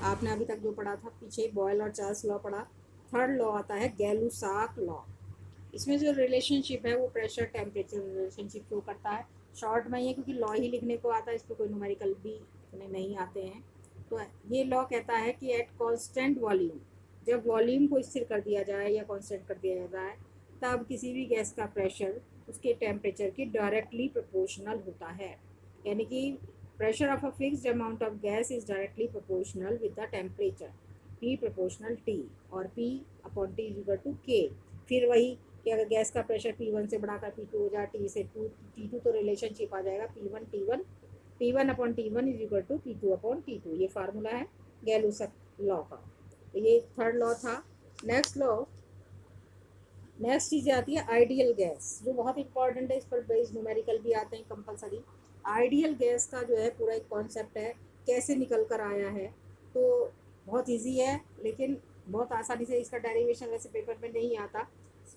आपने अभी तक जो पढ़ा था पीछे बॉयल और चार्ल्स लॉ पढ़ा। थर्ड लॉ आता है गैलुसाक लॉ। इसमें जो रिलेशनशिप है वो प्रेशर टेम्परेचर रिलेशनशिप शो करता है। शॉर्ट में ये क्योंकि लॉ ही लिखने को आता है, इस पर कोई न्यूमेरिकल भी इतने नहीं आते हैं। तो ये लॉ कहता है कि एट कांस्टेंट वॉल्यूम, जब वॉल्यूम को स्थिर कर दिया जाए या कांस्टेंट कर दिया जाए, तब किसी भी गैस का प्रेशर उसके टेम्परेचर के डायरेक्टली प्रोपोर्शनल होता है। यानी कि pressure of a fixed amount of gas is directly proportional with the temperature P proportional T, और P upon T is equal to K। फिर वही कि अगर गैस का प्रेशर P1 से बढ़ाकर P2 हो जाए, T से T2, तो रिलेशनशिप आ जाएगा P1 upon T1 is equal to P2 upon T2। ये फार्मूला है गैलूसक लॉ का। तो ये थर्ड लॉ था। नेक्स्ट चीज़ आती है आइडियल गैस, जो बहुत इंपॉर्टेंट है। इस पर बेस्ड न्यूमेरिकल भी आते हैं कंपलसरी। आइडियल गैस का जो है पूरा एक कॉन्सेप्ट है, कैसे निकल कर आया है। तो बहुत इजी है, लेकिन बहुत आसानी से इसका डेरिवेशन वैसे पेपर में नहीं आता,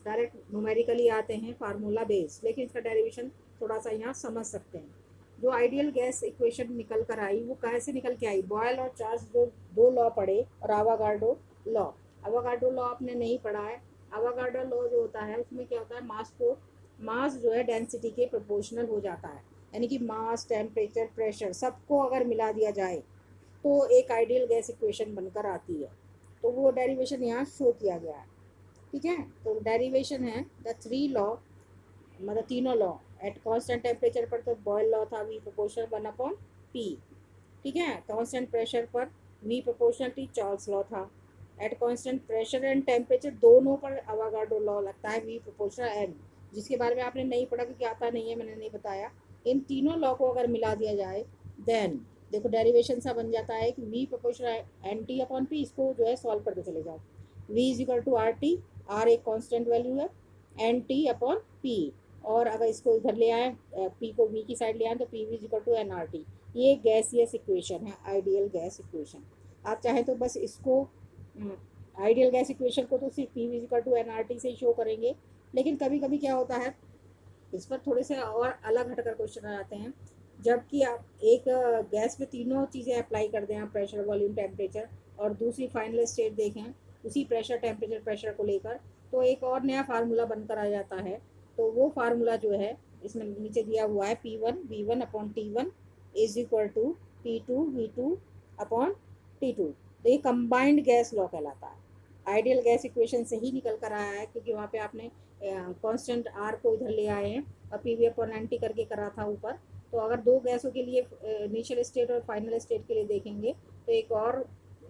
डायरेक्ट न्यूमेरिकली आते हैं फार्मूला बेस्ड, लेकिन इसका डेरिवेशन थोड़ा सा यहाँ समझ सकते हैं। जो आइडियल गैस इक्वेशन निकल कर आई वो कैसे निकल के आई, बॉयल और चार्ल्स जो दो लॉ पढ़े, और आवागार्डो लॉ। आवागार्डो लॉ आपने नहीं पढ़ा है। आवागार्डो लॉ जो होता है उसमें क्या होता है, मास जो है डेंसिटी के प्रोपोर्शनल हो जाता है। यानी कि मास, टेम्परेचर, प्रेशर सबको अगर मिला दिया जाए तो एक आइडियल गैस इक्वेशन बनकर आती है। तो वो डेरिवेशन यहाँ शो किया गया है। ठीक है, तो डेरिवेशन है द थ्री लॉ, मतलब तीनों लॉ। एट कांस्टेंट टेम्परेचर पर तो बॉयल लॉ था, वी प्रोपोर्शनल 1/P। ठीक है, कांस्टेंट प्रेशर पर V proportional T, Charles law था। At constant pressure and temperature दोनों पर अवागाड्रो लॉ लगता है, वी प्रोपोर्शनल एन, जिसके बारे में आपने नहीं पढ़ा क्योंकि आता नहीं है, मैंने नहीं बताया। इन तीनों लॉ को अगर मिला दिया जाए देन देखो डेरिवेशन सा बन जाता है कि V proportional N T upon P. इसको जो है सॉल्व करते चले जाओ। V is equal to R T, R एक कॉन्स्टेंट वैल्यू है, एन टी अपॉन पी। और अगर इसको इधर ले आए, पी को वी की साइड ले आए, तो P V is equal to N R T. ये गैसियस इक्वेशन है, आइडियल गैस इक्वेशन। आप चाहें तो बस इसको आइडियल गैस इक्वेशन को तो सिर्फ P V equal to N R T से ही शो करेंगे। लेकिन कभी कभी क्या होता है, इस पर थोड़े से और अलग हटकर क्वेश्चन आ जाते हैं। जबकि आप एक गैस पे तीनों चीज़ें अप्लाई कर दें, आप प्रेशर, वॉल्यूम, टेम्परेचर, और दूसरी फाइनल स्टेट देखें उसी प्रेशर, टेम्परेचर, प्रेशर को लेकर, तो एक और नया फार्मूला बनकर आ जाता है। तो वो फार्मूला जो है इसमें नीचे दिया हुआ है, P1 upon T1 is equal to P2 upon T2। तो ये कंबाइंड गैस लॉ कहलाता है। आइडियल गैस इक्वेशन से ही निकल कर आया है, क्योंकि वहाँ पे आपने कांस्टेंट आर को इधर ले आए हैं और P V upon N T करके करा था ऊपर। तो अगर दो गैसों के लिए इनिशियल स्टेट और फाइनल स्टेट के लिए देखेंगे तो एक और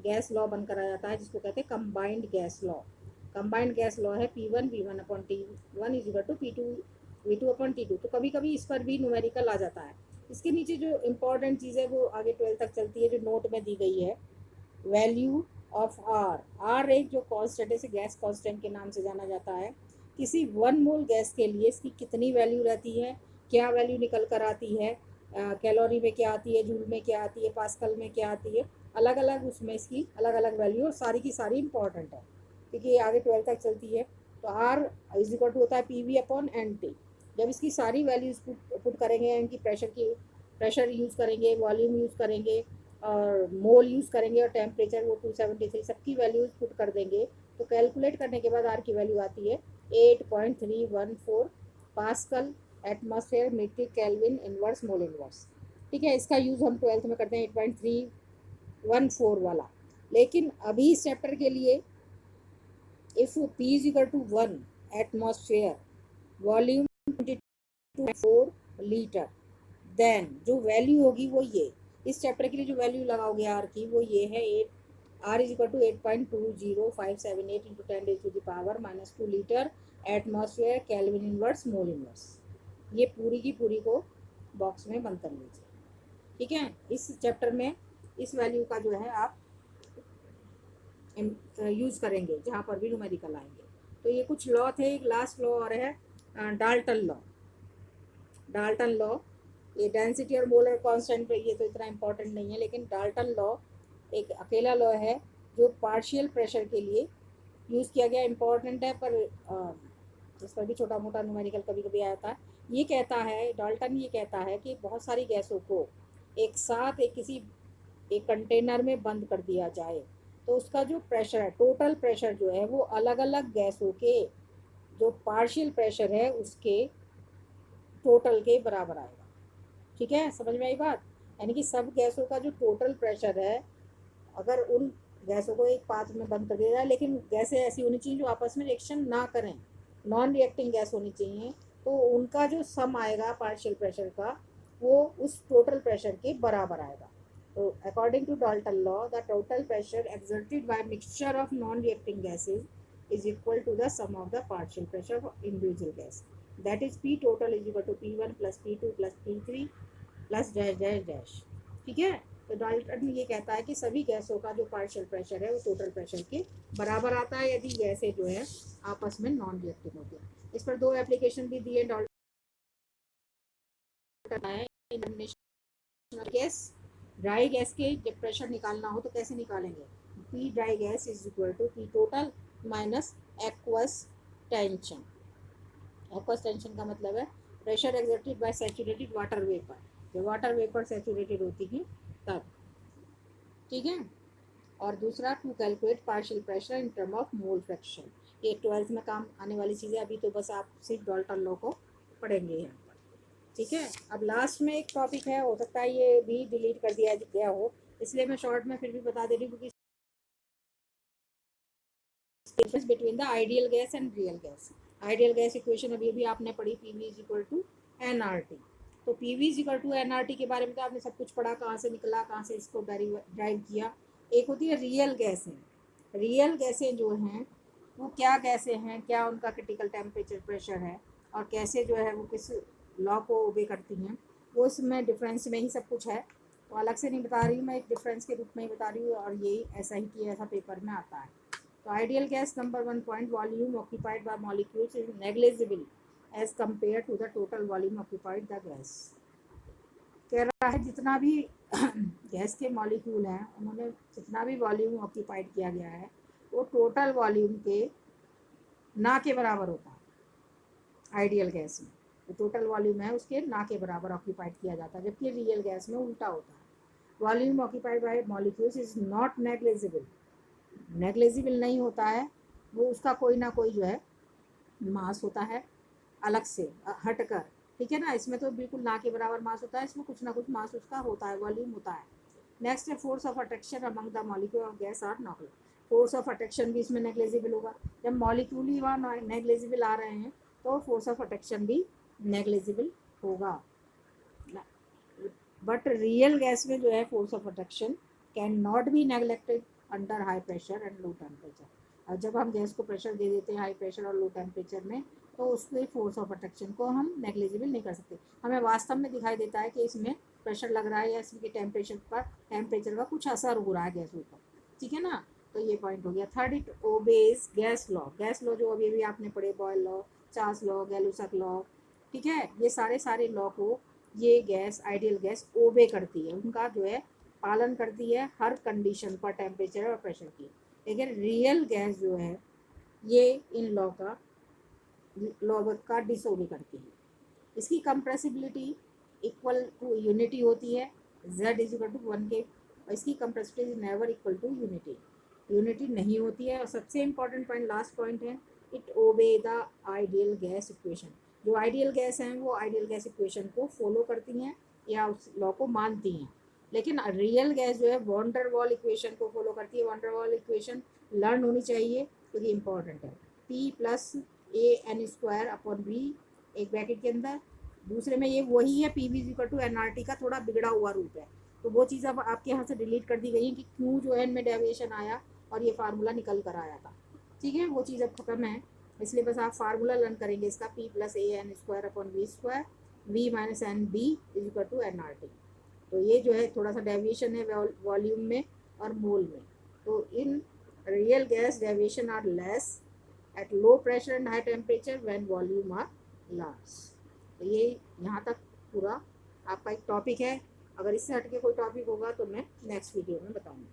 गैस लॉ बनकर आ जाता है, जिसको कहते हैं combined gas law. Combined gas law है P1 V1 upon T1 is equal to P2 V2 upon T2। तो कभी कभी इस पर भी न्यूमेरिकल आ जाता है। इसके नीचे जो इम्पोर्टेंट चीज़ है वो आगे 12 तक चलती है, जो नोट में दी गई है। वैल्यू ऑफ आर एक जो कॉन्स्टेंट है, इसे गैस कॉन्स्टेंट के नाम से जाना जाता है। किसी 1 मोल गैस के लिए इसकी कितनी वैल्यू रहती है, क्या वैल्यू निकल कर आती है, कैलोरी में क्या आती है, जूल में क्या आती है, पास्कल में क्या आती है, अलग अलग उसमें इसकी अलग अलग वैल्यू, और सारी की सारी इंपॉर्टेंट है क्योंकि ये आगे 12 तक चलती है। तो आर इज इक्वल टू होता है P V upon N T. जब इसकी सारी वैल्यूज पुट करेंगे, इनकी प्रेशर यूज़ करेंगे, वॉल्यूम यूज़ करेंगे, और मोल यूज़ करेंगे, और टेम्परेचर वो 273 सबकी वैल्यूज पुट कर देंगे, तो कैलकुलेट करने के बाद आर की वैल्यू आती है 8.314 pascal atmosphere metric kelvin inverse mole inverse. ठीक है, इसका यूज़ हम 12th में करते हैं 8.314 वाला। लेकिन अभी इस चैप्टर के लिए if P is equal to 1 atmosphere, volume 22.4 litre, then जो वैल्यू होगी वो ये, इस चैप्टर के लिए जो वैल्यू लगाओगे आर की वो ये है 8, R is equal to 8.20578 into 10⁻⁻² litre atmosphere kelvin inverse mole inverse. ये पूरी की पूरी को बॉक्स में बंद कर लीजिए। ठीक है, इस चैप्टर में इस वैल्यू का जो है आप यूज़ करेंगे जहाँ पर भी न्यूमेरिकल आएंगे। तो ये कुछ लॉ थे। एक लास्ट लॉ और है डाल्टन लॉ। डाल्टन लॉ, ये डेंसिटी और मोलर कांस्टेंट पे ये तो इतना इम्पोर्टेंट नहीं है, लेकिन डाल्टन लॉ एक अकेला लॉ है जो पार्शियल प्रेशर के लिए यूज़ किया गया। इम्पोर्टेंट है, पर इस पर भी छोटा मोटा न्यूमेरिकल कभी कभी आता है। डाल्टन ये कहता है कि बहुत सारी गैसों को एक साथ एक किसी एक कंटेनर में बंद कर दिया जाए तो उसका जो प्रेशर है, टोटल प्रेशर जो है वो अलग अलग गैसों के जो पार्शियल प्रेशर है उसके टोटल के बराबर आएगा। ठीक है, समझ में आई बात? यानी कि सब गैसों का जो टोटल प्रेशर है, अगर उन गैसों को एक पात्र में बंद कर दिया जाए, लेकिन गैसें ऐसी होनी चाहिए जो आपस में रिएक्शन ना करें, नॉन रिएक्टिंग गैस होनी चाहिए, तो उनका जो सम आएगा पार्शियल प्रेशर का वो उस टोटल प्रेशर के बराबर आएगा। तो according to Dalton law the total pressure exerted by mixture of non reacting gases is equal to the sum of the partial pressure of individual gas, that is P total is equal to P1 plus P2 plus P3 plus dash dash dash। ठीक है, तो Dalton ये कहता है कि सभी गैसों का जो पार्शियल प्रेशर है वो टोटल प्रेशर के बराबर आता है यदि गैसें जो है आपस में नॉन रिएक्टिव होती है। इस पर दो एप्लीकेशन भी दिए डाल्टन है। गैस, ड्राई गैस के जब प्रेशर निकालना हो तो कैसे निकालेंगे? P dry gas is equal to P total minus aqueous tension. Aqueous tension का मतलब है pressure exerted by saturated water vapour, जब वाटर वेपर सैचुरेटेड होती है तब। ठीक है, और दूसरा to calculate partial pressure in term of mole fraction. ये 12th में काम आने वाली चीज़ें, अभी तो बस आप सिर्फ डाल्टन लॉ को पढ़ेंगे यहाँ पर। ठीक है, अब लास्ट में एक टॉपिक है, हो सकता है ये भी डिलीट कर दिया गया हो, इसलिए मैं शॉर्ट में फिर भी बता दे रही हूँ, क्योंकि difference between the ideal gas and real gas. Ideal gas equation अभी भी आपने पढ़ी, PV is equal to NRT. तो PV is equal to NRT के बारे में तो आपने सब कुछ पढ़ा, कहाँ से निकला, कहाँ से इसको ड्राइव किया। एक होती है रियल गैसें। रियल गैसें जो हैं वो क्या गैसें हैं, क्या उनका क्रिटिकल टेम्परेचर प्रेशर है और कैसे जो है वो किस लॉ को ओबे करती हैं, वो इसमें डिफरेंस में ही सब कुछ है। तो अलग से नहीं बता रही हूँ मैं, एक डिफरेंस के रूप में ही बता रही हूँ, और यही ऐसा ही कि ऐसा पेपर में आता है। तो ideal gas number 1 point, volume occupied by molecules is negligible as compare to the total volume occupied the gas. कह रहा है जितना भी गैस के मॉलिक्यूल हैं उन्होंने जितना भी वॉल्यूम ऑक्यूपाइड किया गया है वो टोटल वॉल्यूम के ना के बराबर होता है। आइडियल गैस में जो टोटल वॉल्यूम है उसके ना के बराबर ऑक्यूपाइड किया जाता है, जबकि रियल गैस में उल्टा होता है। Volume occupied by molecules is not negligible, negligible नहीं होता है, वो उसका कोई ना कोई जो है मास होता है अलग से हटकर। ठीक है ना, इसमें तो बिल्कुल ना के बराबर मास होता है, इसमें कुछ ना कुछ मास उसका होता है, वॉल्यूम होता है। नेक्स्ट है force of attraction among the molecule of gas are not. Force of attraction भी इसमें नेग्लिजिबल होगा, जब मॉलिक्यूल ही वहाँ नेग्लिजिबल आ रहे हैं तो फोर्स ऑफ अट्रैक्शन भी नेग्लिजिबल होगा। बट रियल गैस में जो है force of attraction can not be neglected under high pressure and low temperature. और जब हम गैस को प्रेशर दे देते हैं हाई प्रेशर और लो टेम्परेचर में तो उसके फोर्स ऑफ अट्रैक्शन को हम नेग्लिजिबल नहीं कर सकते। हमें वास्तव में दिखाई देता है कि इसमें प्रेशर लग रहा है या इसके टेम्परेचर का कुछ असर हो रहा है गैसों पर। ठीक है ना, तो ये पॉइंट हो गया। Third, it obeys gas law. Gas law जो अभी अभी आपने पढ़े, Boyle law, Charles law, Gay Lussac law, ठीक है, ये सारे लॉ को ये गैस, आइडियल गैस ओबे करती है, उनका जो है पालन करती है हर कंडीशन पर टेम्परेचर और प्रेशर की। लेकिन रियल गैस जो है ये इन लॉ का डिसओबे करती है। इसकी कंप्रेसिबिलिटी इक्वल टू यूनिटी होती है, z इज इक्वल टू 1 के, और इसकी compressibility is never equal to unity, unity नहीं होती है। और सबसे इम्पॉर्टेंट पॉइंट, लास्ट पॉइंट है, it obey the ideal gas equation. जो आइडियल गैस हैं वो आइडियल गैस इक्वेशन को फॉलो करती हैं या उस लॉ को मानती हैं, लेकिन रियल गैस जो है वॉन डेर वाल इक्वेशन को फॉलो करती है। Van der Waals equation learn होनी चाहिए क्योंकि इंपॉर्टेंट है। P plus A N square upon B एक ब्रैकेट के अंदर, दूसरे में ये वही है P V equal to N R T का थोड़ा बिगड़ा हुआ रूप है। तो वो चीज़ अब आपके यहाँ से डिलीट कर दी गई है कि क्यों जो है इनमें डेविएशन आया और ये फार्मूला निकल कर आया था। ठीक है, वो चीज़ अब खत्म है, इसलिए बस आप फार्मूला लर्न करेंगे इसका, P plus A N square upon B square, V minus N B is equal to N R T. तो ये जो है थोड़ा सा डेविएशन है वॉल्यूम में और मोल में। तो in real gas deviation are less at low pressure and high temperature when volume are large. तो ये यहाँ तक पूरा आपका एक टॉपिक है। अगर इससे हटके कोई टॉपिक होगा तो मैं नेक्स्ट वीडियो में बताऊँगी।